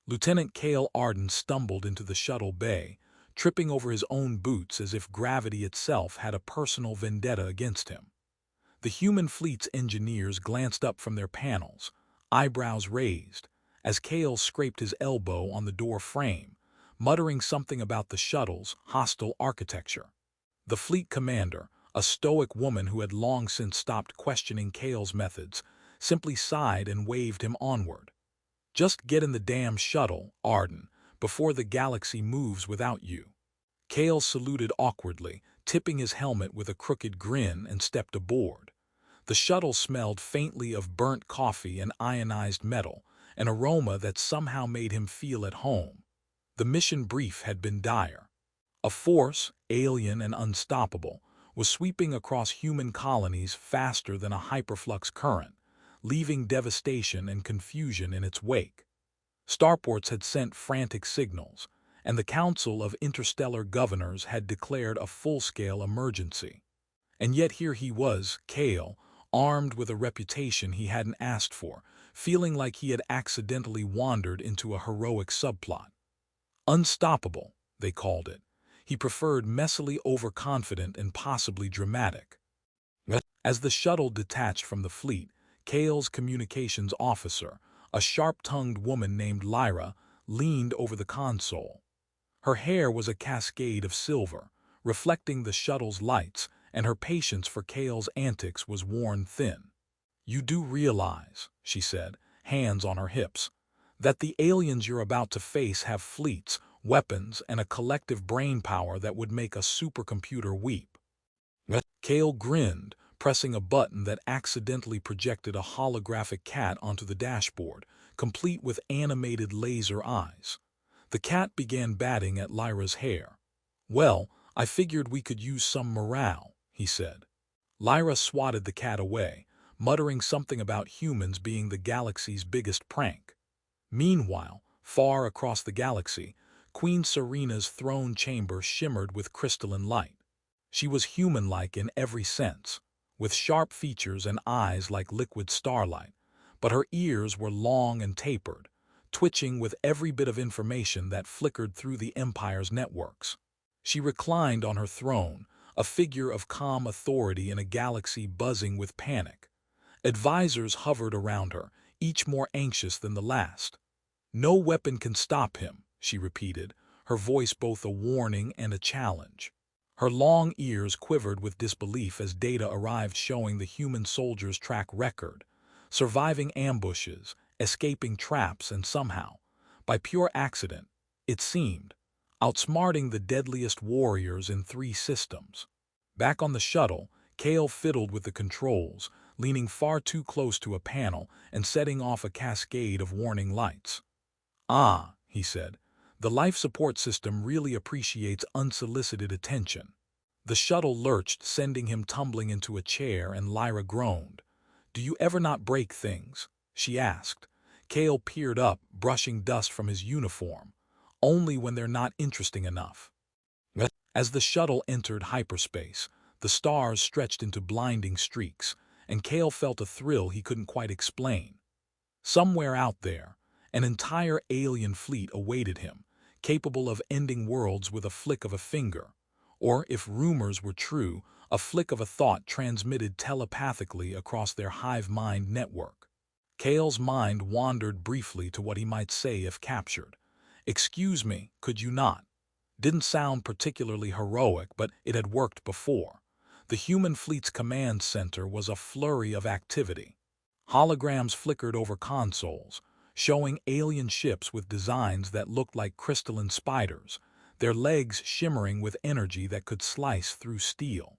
Lieutenant Cale Arden stumbled into the shuttle bay, tripping over his own boots as if gravity itself had a personal vendetta against him. The human fleet's engineers glanced up from their panels, eyebrows raised, as Cale scraped his elbow on the door frame, muttering something about the shuttle's hostile architecture. The fleet commander, a stoic woman who had long since stopped questioning Cale's methods, simply sighed and waved him onward. "Just get in the damn shuttle, Arden, before the galaxy moves without you." Cale saluted awkwardly, tipping his helmet with a crooked grin, and stepped aboard. The shuttle smelled faintly of burnt coffee and ionized metal, an aroma that somehow made him feel at home. The mission brief had been dire. A force, alien and unstoppable, was sweeping across human colonies faster than a hyperflux current, leaving devastation and confusion in its wake. Starports had sent frantic signals, and the Council of Interstellar Governors had declared a full-scale emergency. And yet here he was, Cale, armed with a reputation he hadn't asked for, feeling like he had accidentally wandered into a heroic subplot. Unstoppable, they called it. He preferred messily overconfident and possibly dramatic. As the shuttle detached from the fleet, Cale's communications officer, a sharp-tongued woman named Lyra, leaned over the console. Her hair was a cascade of silver, reflecting the shuttle's lights, and her patience for Cale's antics was worn thin. "You do realize," she said, hands on her hips, "that the aliens you're about to face have fleets, weapons, and a collective brainpower that would make a supercomputer weep." Cale grinned, pressing a button that accidentally projected a holographic cat onto the dashboard, complete with animated laser eyes. The cat began batting at Lyra's hair. "Well, I figured we could use some morale," he said. Lyra swatted the cat away, muttering something about humans being the galaxy's biggest prank. Meanwhile, far across the galaxy, Queen Serena's throne chamber shimmered with crystalline light. She was human-like in every sense, with sharp features and eyes like liquid starlight, but her ears were long and tapered, twitching with every bit of information that flickered through the Empire's networks. She reclined on her throne, a figure of calm authority in a galaxy buzzing with panic. Advisors hovered around her, each more anxious than the last. "No weapon can stop him," she repeated, her voice both a warning and a challenge. Her long ears quivered with disbelief as data arrived showing the human soldier's track record, surviving ambushes, escaping traps, and somehow, by pure accident, it seemed, outsmarting the deadliest warriors in 3 systems. Back on the shuttle, Cale fiddled with the controls, leaning far too close to a panel and setting off a cascade of warning lights. "Ah," he said, "the life support system really appreciates unsolicited attention." The shuttle lurched, sending him tumbling into a chair, and Lyra groaned. "Do you ever not break things?" she asked. Cale peered up, brushing dust from his uniform. "Only when they're not interesting enough." As the shuttle entered hyperspace, the stars stretched into blinding streaks, and Cale felt a thrill he couldn't quite explain. Somewhere out there, an entire alien fleet awaited him, capable of ending worlds with a flick of a finger, or, if rumors were true, a flick of a thought transmitted telepathically across their hive mind network. Cale's mind wandered briefly to what he might say if captured. "Excuse me, could you not?" Didn't sound particularly heroic, but it had worked before. The human fleet's command center was a flurry of activity. Holograms flickered over consoles, showing alien ships with designs that looked like crystalline spiders, their legs shimmering with energy that could slice through steel.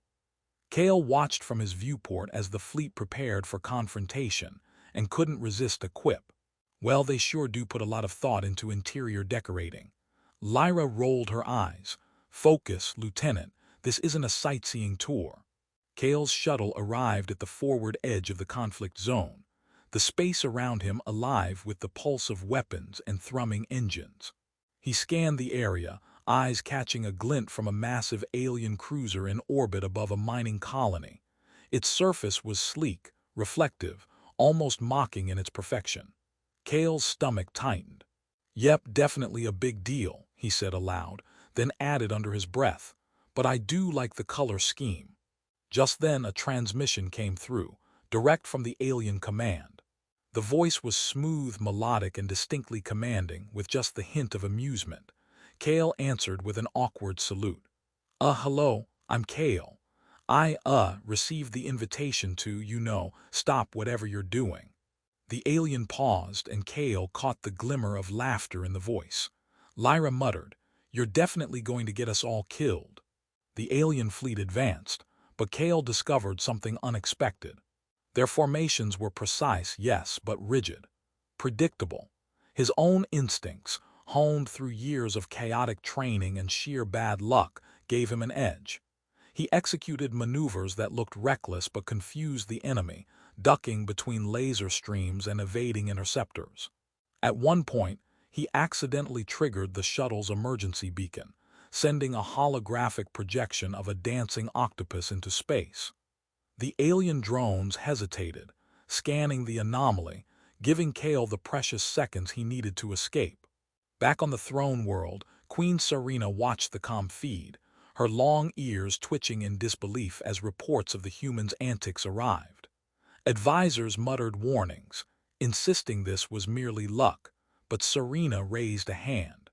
Cale watched from his viewport as the fleet prepared for confrontation and couldn't resist a quip. "Well, they sure do put a lot of thought into interior decorating." Lyra rolled her eyes. "Focus, Lieutenant. This isn't a sightseeing tour." Cale's shuttle arrived at the forward edge of the conflict zone, the space around him alive with the pulse of weapons and thrumming engines. He scanned the area, eyes catching a glint from a massive alien cruiser in orbit above a mining colony. Its surface was sleek, reflective, almost mocking in its perfection. Cale's stomach tightened. "Yep, definitely a big deal," he said aloud, then added under his breath, "But I do like the color scheme." Just then a transmission came through, direct from the alien command. The voice was smooth, melodic, and distinctly commanding, with just the hint of amusement. Kale answered with an awkward salute. Hello, I'm Kale. I received the invitation to, stop whatever you're doing." The alien paused, and Kale caught the glimmer of laughter in the voice. Lyra muttered, "You're definitely going to get us all killed." The alien fleet advanced, but Kale discovered something unexpected. Their formations were precise, yes, but rigid. Predictable. His own instincts, honed through years of chaotic training and sheer bad luck, gave him an edge. He executed maneuvers that looked reckless but confused the enemy, ducking between laser streams and evading interceptors. At one point, he accidentally triggered the shuttle's emergency beacon, sending a holographic projection of a dancing octopus into space. The alien drones hesitated, scanning the anomaly, giving Kale the precious seconds he needed to escape. Back on the throne world, Queen Serena watched the comm feed, her long ears twitching in disbelief as reports of the humans' antics arrived. Advisors muttered warnings, insisting this was merely luck, but Serena raised a hand.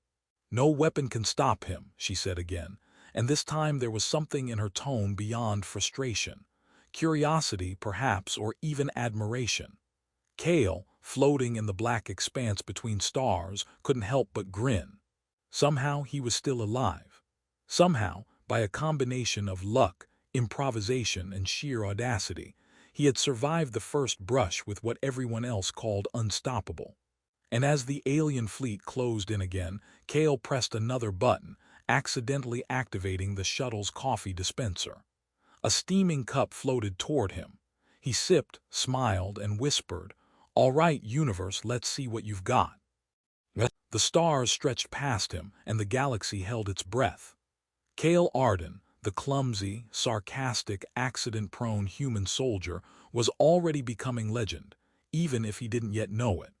"No weapon can stop him," she said again, and this time there was something in her tone beyond frustration. Curiosity, perhaps, or even admiration. Kale, floating in the black expanse between stars, couldn't help but grin. Somehow he was still alive. Somehow, by a combination of luck, improvisation, and sheer audacity, he had survived the first brush with what everyone else called unstoppable. And as the alien fleet closed in again, Kale pressed another button, accidentally activating the shuttle's coffee dispenser. A steaming cup floated toward him. He sipped, smiled, and whispered, "All right, universe, let's see what you've got." The stars stretched past him, and the galaxy held its breath. Kale Arden, the clumsy, sarcastic, accident-prone human soldier, was already becoming legend, even if he didn't yet know it.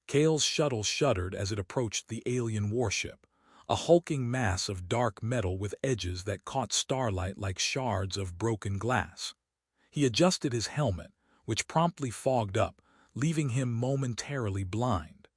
Kale's shuttle shuddered as it approached the alien warship, a hulking mass of dark metal with edges that caught starlight like shards of broken glass. He adjusted his helmet, which promptly fogged up, leaving him momentarily blind.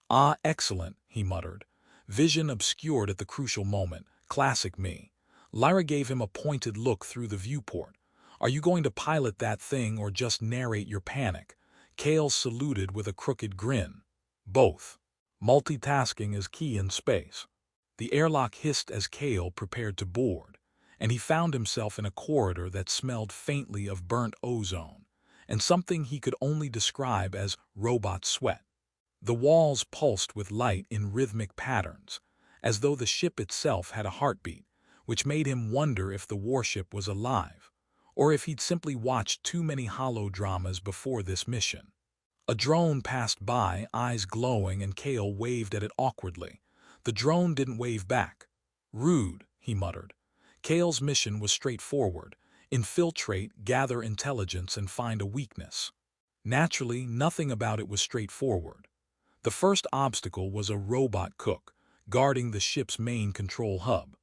"Ah, excellent," he muttered. Vision obscured at the crucial moment. Classic me. Lyra gave him a pointed look through the viewport. "Are you going to pilot that thing or just narrate your panic?" Kale saluted with a crooked grin. "Both. Multitasking is key in space." The airlock hissed as Kale prepared to board, and he found himself in a corridor that smelled faintly of burnt ozone, and something he could only describe as robot sweat. The walls pulsed with light in rhythmic patterns, as though the ship itself had a heartbeat, which made him wonder if the warship was alive, or if he'd simply watched too many holodramas before this mission. A drone passed by, eyes glowing, and Kale waved at it awkwardly. The drone didn't wave back. "Rude," he muttered. Kale's mission was straightforward: infiltrate, gather intelligence, and find a weakness. Naturally, nothing about it was straightforward. The first obstacle was a robot cook, guarding the ship's main control hub.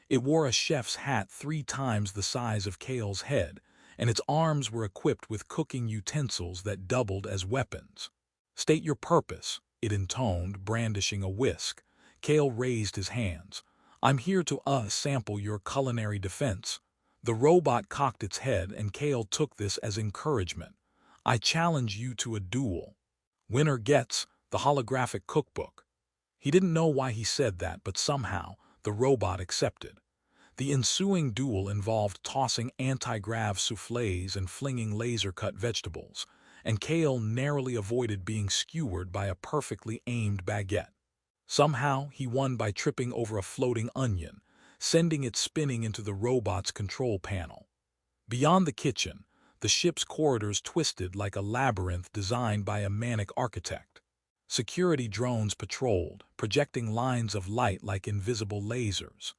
It wore a chef's hat 3 times the size of Kale's head, and its arms were equipped with cooking utensils that doubled as weapons. "State your purpose," it intoned, brandishing a whisk. Kale raised his hands. "I'm here to sample your culinary defense." The robot cocked its head, and Kale took this as encouragement. "I challenge you to a duel. Winner gets the holographic cookbook." He didn't know why he said that, but somehow the robot accepted. The ensuing duel involved tossing anti-grav soufflés and flinging laser-cut vegetables, and Kale narrowly avoided being skewered by a perfectly aimed baguette. Somehow he won by tripping over a floating onion, sending it spinning into the robot's control panel. Beyond the kitchen, the ship's corridors twisted like a labyrinth designed by a manic architect. Security drones patrolled, projecting lines of light like invisible lasers.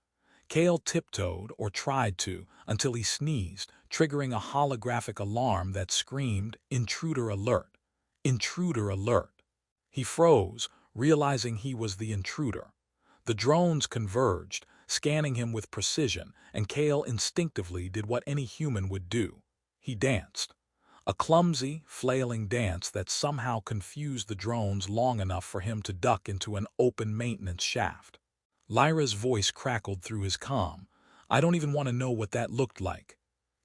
Kale tiptoed, or tried to, until he sneezed, triggering a holographic alarm that screamed, "Intruder alert! Intruder alert!" He froze, realizing he was the intruder. The drones converged, scanning him with precision, and Kale instinctively did what any human would do. He danced. A clumsy, flailing dance that somehow confused the drones long enough for him to duck into an open maintenance shaft. Lyra's voice crackled through his calm. "I don't even want to know what that looked like."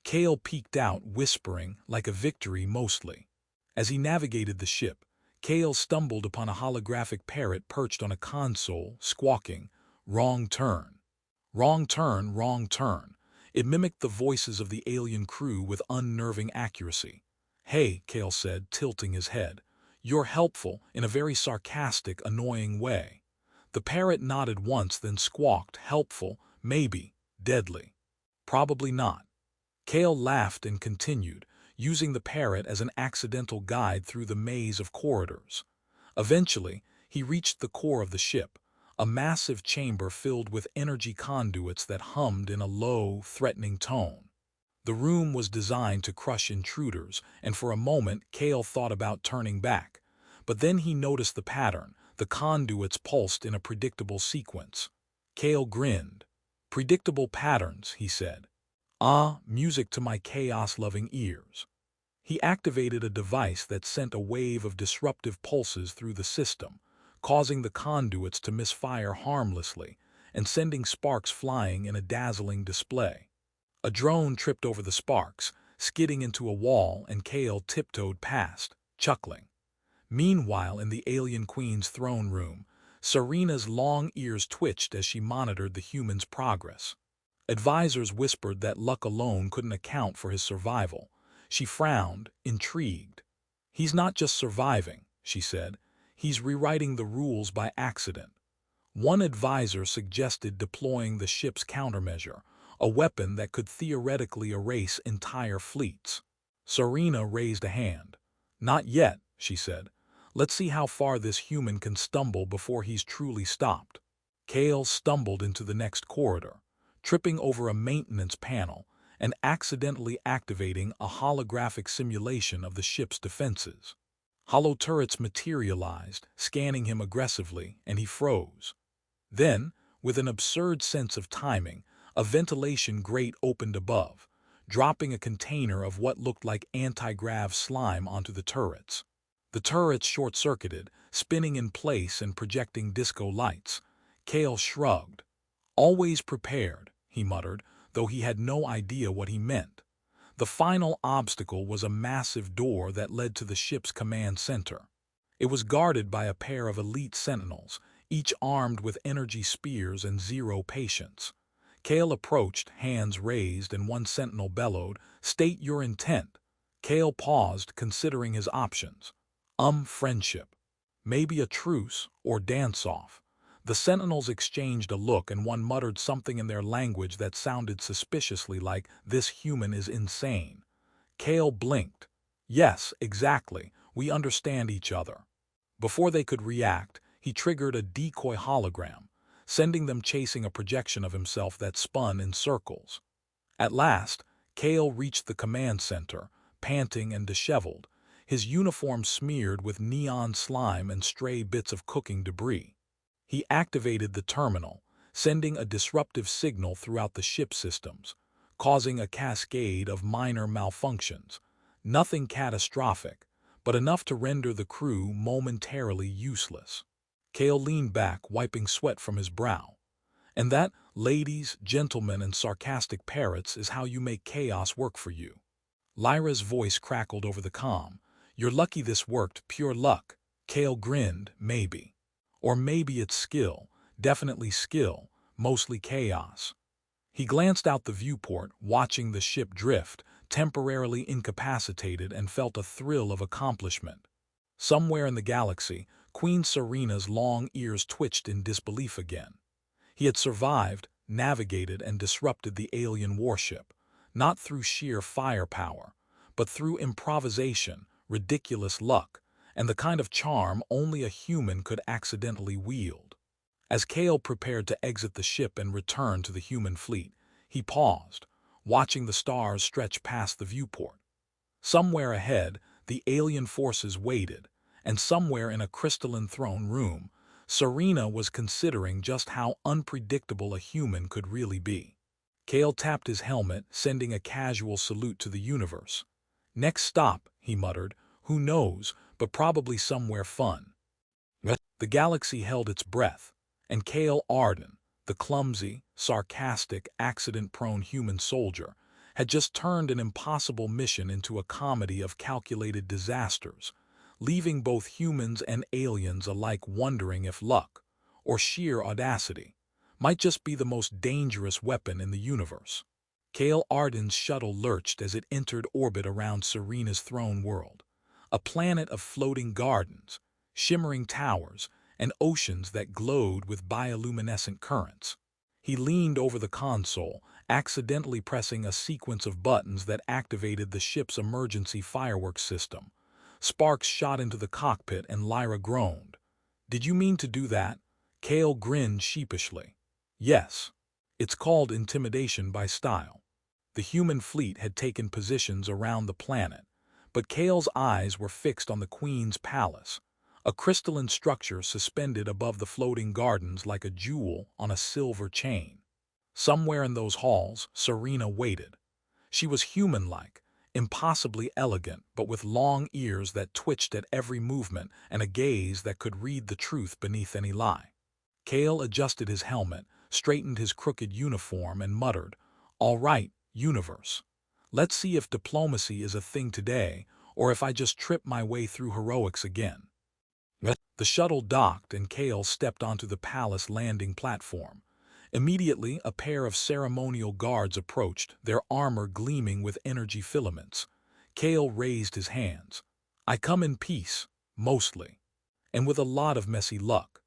Kale peeked out, whispering, like a victory mostly. As he navigated the ship, Kale stumbled upon a holographic parrot perched on a console, squawking, "Wrong turn. Wrong turn, wrong turn." It mimicked the voices of the alien crew with unnerving accuracy. "Hey," Kale said, tilting his head. "You're helpful, in a very sarcastic, annoying way." The parrot nodded once, then squawked, "Helpful, maybe. Deadly. Probably not." Kale laughed and continued, using the parrot as an accidental guide through the maze of corridors. Eventually, he reached the core of the ship, a massive chamber filled with energy conduits that hummed in a low, threatening tone. The room was designed to crush intruders, and for a moment Kale thought about turning back. But then he noticed the pattern. The conduits pulsed in a predictable sequence. Kale grinned. "Predictable patterns," he said. "Ah, music to my chaos-loving ears." He activated a device that sent a wave of disruptive pulses through the system, causing the conduits to misfire harmlessly and sending sparks flying in a dazzling display. A drone tripped over the sparks, skidding into a wall, and Kale tiptoed past, chuckling. Meanwhile, in the alien queen's throne room, Serena's long ears twitched as she monitored the human's progress. Advisors whispered that luck alone couldn't account for his survival. She frowned, intrigued. "He's not just surviving," she said. "He's rewriting the rules by accident." One advisor suggested deploying the ship's countermeasure, a weapon that could theoretically erase entire fleets. Serena raised a hand. "Not yet," she said. "Let's see how far this human can stumble before he's truly stopped." Kale stumbled into the next corridor, tripping over a maintenance panel and accidentally activating a holographic simulation of the ship's defenses. Hollow turrets materialized, scanning him aggressively, and he froze. Then, with an absurd sense of timing, a ventilation grate opened above, dropping a container of what looked like anti-grav slime onto the turrets. The turrets short-circuited, spinning in place and projecting disco lights. Kale shrugged. "Always prepared," he muttered, though he had no idea what he meant. The final obstacle was a massive door that led to the ship's command center. It was guarded by a pair of elite sentinels, each armed with energy spears and zero patience. Kale approached, hands raised, and one sentinel bellowed, "State your intent." Kale paused, considering his options. Friendship. Maybe a truce or dance-off. The sentinels exchanged a look, and one muttered something in their language that sounded suspiciously like, "This human is insane." Kale blinked. "Yes, exactly. We understand each other." Before they could react, he triggered a decoy hologram, sending them chasing a projection of himself that spun in circles. At last, Kale reached the command center, panting and disheveled, his uniform smeared with neon slime and stray bits of cooking debris. He activated the terminal, sending a disruptive signal throughout the ship systems, causing a cascade of minor malfunctions. Nothing catastrophic, but enough to render the crew momentarily useless. Kale leaned back, wiping sweat from his brow. "And that, ladies, gentlemen, and sarcastic parrots, is how you make chaos work for you." Lyra's voice crackled over the comm. "You're lucky this worked, pure luck." Kale grinned, "Maybe. Or maybe it's skill, definitely skill, mostly chaos." He glanced out the viewport, watching the ship drift, temporarily incapacitated, and felt a thrill of accomplishment. Somewhere in the galaxy, Queen Serena's long ears twitched in disbelief again. He had survived, navigated, and disrupted the alien warship, not through sheer firepower, but through improvisation, ridiculous luck, and the kind of charm only a human could accidentally wield. As Kale prepared to exit the ship and return to the human fleet, he paused, watching the stars stretch past the viewport. Somewhere ahead, the alien forces waited, and somewhere in a crystalline throne room, Serena was considering just how unpredictable a human could really be. Kale tapped his helmet, sending a casual salute to the universe. "Next stop," he muttered, "who knows, but probably somewhere fun." The galaxy held its breath, and Cale Arden, the clumsy, sarcastic, accident-prone human soldier, had just turned an impossible mission into a comedy of calculated disasters, leaving both humans and aliens alike wondering if luck, or sheer audacity, might just be the most dangerous weapon in the universe. Cale Arden's shuttle lurched as it entered orbit around Serena's throne world, a planet of floating gardens, shimmering towers, and oceans that glowed with bioluminescent currents. He leaned over the console, accidentally pressing a sequence of buttons that activated the ship's emergency fireworks system. Sparks shot into the cockpit and Lyra groaned. "Did you mean to do that?" Cale grinned sheepishly. "Yes. It's called intimidation by style." The human fleet had taken positions around the planet, but Cale's eyes were fixed on the Queen's palace, a crystalline structure suspended above the floating gardens like a jewel on a silver chain. Somewhere in those halls, Serena waited. She was human-like, impossibly elegant, but with long ears that twitched at every movement and a gaze that could read the truth beneath any lie. Cale adjusted his helmet, straightened his crooked uniform, and muttered, "All right, universe. Let's see if diplomacy is a thing today, or if I just trip my way through heroics again." The shuttle docked and Cale stepped onto the palace landing platform. Immediately, a pair of ceremonial guards approached, their armor gleaming with energy filaments. Cale raised his hands. "I come in peace, mostly. And with a lot of messy luck."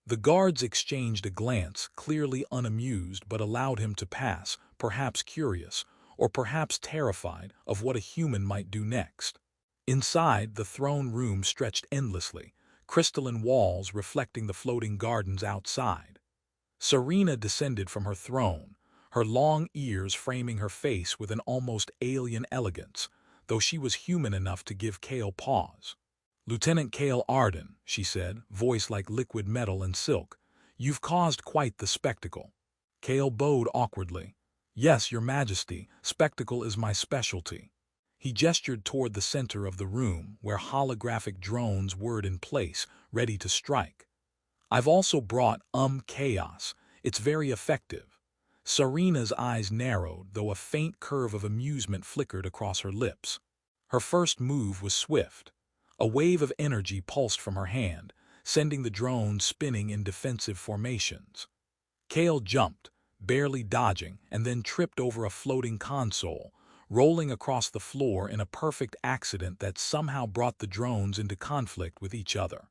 The guards exchanged a glance, clearly unamused, but allowed him to pass, perhaps curious, or perhaps terrified of what a human might do next. Inside, the throne room stretched endlessly, crystalline walls reflecting the floating gardens outside. Serena descended from her throne, her long ears framing her face with an almost alien elegance, though she was human enough to give Cale pause. "Lieutenant Cale Arden," she said, voice like liquid metal and silk, "you've caused quite the spectacle." Cale bowed awkwardly. "Yes, Your Majesty, spectacle is my specialty." He gestured toward the center of the room, where holographic drones whirred in place, ready to strike. "I've also brought chaos. It's very effective." Serena's eyes narrowed, though a faint curve of amusement flickered across her lips. Her first move was swift. A wave of energy pulsed from her hand, sending the drones spinning in defensive formations. Cale jumped, barely dodging, and then tripped over a floating console, rolling across the floor in a perfect accident that somehow brought the drones into conflict with each other.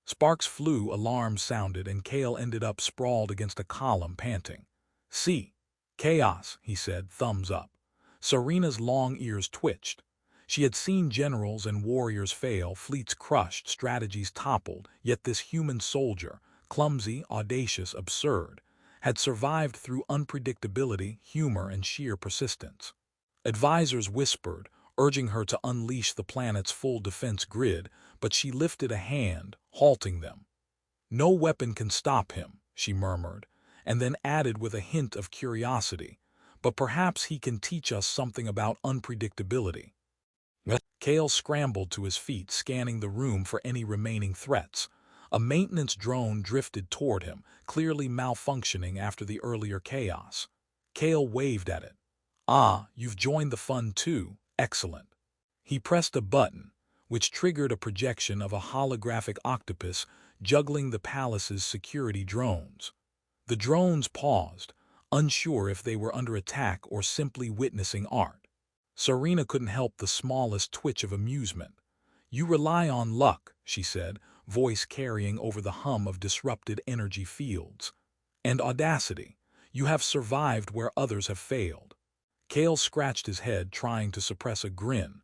Sparks flew, alarms sounded, and Cale ended up sprawled against a column, panting. "See? Chaos," he said, thumbs up. Serena's long ears twitched. She had seen generals and warriors fail, fleets crushed, strategies toppled, yet this human soldier, clumsy, audacious, absurd, had survived through unpredictability, humor, and sheer persistence. Advisors whispered, urging her to unleash the planet's full defense grid, but she lifted a hand, halting them. "No weapon can stop him," she murmured, and then added with a hint of curiosity, "but perhaps he can teach us something about unpredictability." Cale scrambled to his feet, scanning the room for any remaining threats. A maintenance drone drifted toward him, clearly malfunctioning after the earlier chaos. Cale waved at it. "Ah, you've joined the fun too. Excellent." He pressed a button, which triggered a projection of a holographic octopus juggling the palace's security drones. The drones paused, unsure if they were under attack or simply witnessing art. Serena couldn't help the smallest twitch of amusement. "You rely on luck," she said, voice carrying over the hum of disrupted energy fields. "And audacity. You have survived where others have failed." Cale scratched his head, trying to suppress a grin.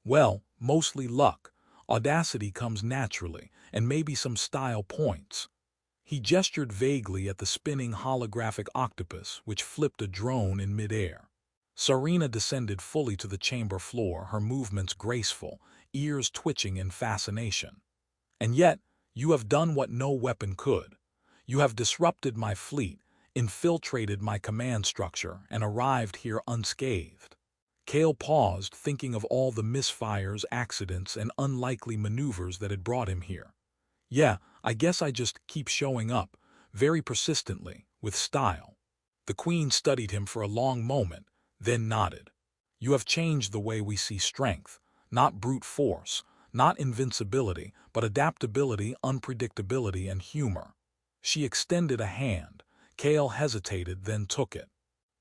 "Well, mostly luck. Audacity comes naturally, and maybe some style points." He gestured vaguely at the spinning holographic octopus, which flipped a drone in midair. Serena descended fully to the chamber floor, her movements graceful, ears twitching in fascination. "And yet, You have done what no weapon could. You have disrupted my fleet, infiltrated my command structure, and arrived here unscathed. Kale paused, thinking of all the misfires, accidents, and unlikely maneuvers that had brought him here. Yeah, I guess I just keep showing up, very persistently, with style. The Queen studied him for a long moment, then nodded. You have changed the way we see strength, not brute force, not invincibility, but adaptability, unpredictability, and humor. She extended a hand. Kale hesitated, then took it.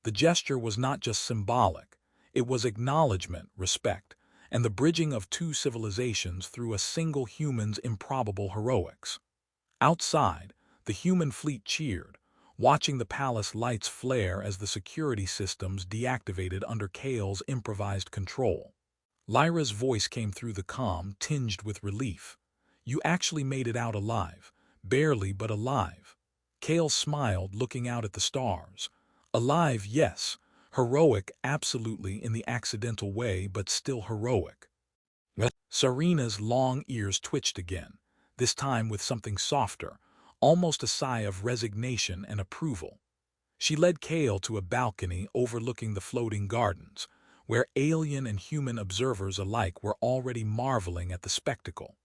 The gesture was not just symbolic. It was acknowledgement, respect, and the bridging of two civilizations through a single human's improbable heroics. Outside, the human fleet cheered, watching the palace lights flare as the security systems deactivated under Kale's improvised control. Lyra's voice came through the comm, tinged with relief. You actually made it out alive. Barely, but alive. Kale smiled, looking out at the stars. Alive, yes. Heroic, absolutely, in the accidental way, but still heroic. Serena's long ears twitched again, this time with something softer, almost a sigh of resignation and approval. She led Kale to a balcony overlooking the floating gardens, where alien and human observers alike were already marveling at the spectacle.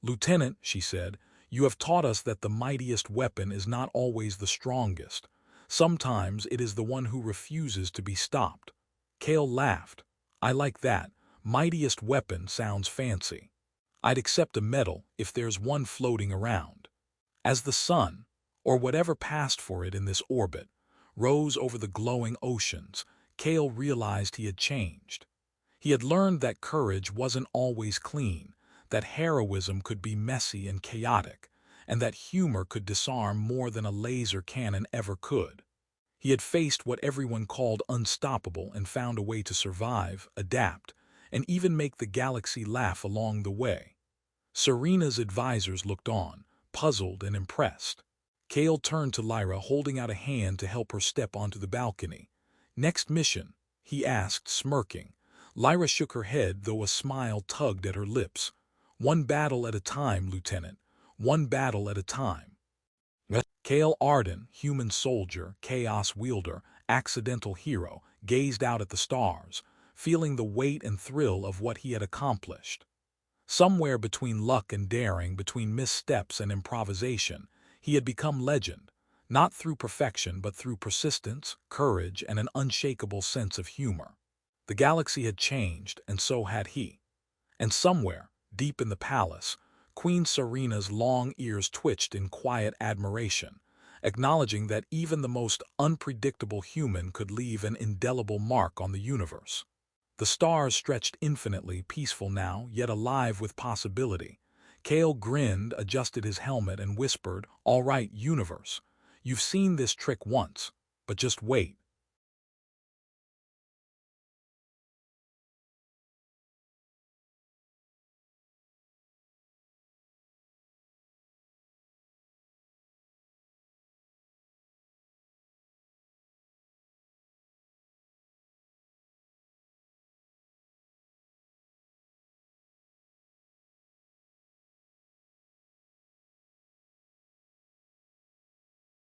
Lieutenant, she said, you have taught us that the mightiest weapon is not always the strongest. Sometimes it is the one who refuses to be stopped. Kale laughed. I like that. Mightiest weapon sounds fancy. I'd accept a medal if there's one floating around. As the sun, or whatever passed for it in this orbit, rose over the glowing oceans, Kale realized he had changed. He had learned that courage wasn't always clean, that heroism could be messy and chaotic, and that humor could disarm more than a laser cannon ever could. He had faced what everyone called unstoppable and found a way to survive, adapt, and even make the galaxy laugh along the way. Serena's advisors looked on, puzzled and impressed. Kale turned to Lyra, holding out a hand to help her step onto the balcony. Next mission? He asked, smirking. Lyra shook her head, though a smile tugged at her lips. One battle at a time, Lieutenant. One battle at a time. Kale Arden, human soldier, chaos wielder, accidental hero, gazed out at the stars, feeling the weight and thrill of what he had accomplished. Somewhere between luck and daring, between missteps and improvisation, he had become legend, not through perfection but through persistence, courage, and an unshakable sense of humor. The galaxy had changed, and so had he. And somewhere, deep in the palace, Queen Serena's long ears twitched in quiet admiration, acknowledging that even the most unpredictable human could leave an indelible mark on the universe. The stars stretched infinitely, peaceful now, yet alive with possibility. Kale grinned, adjusted his helmet, and whispered, All right, universe, you've seen this trick once, but just wait.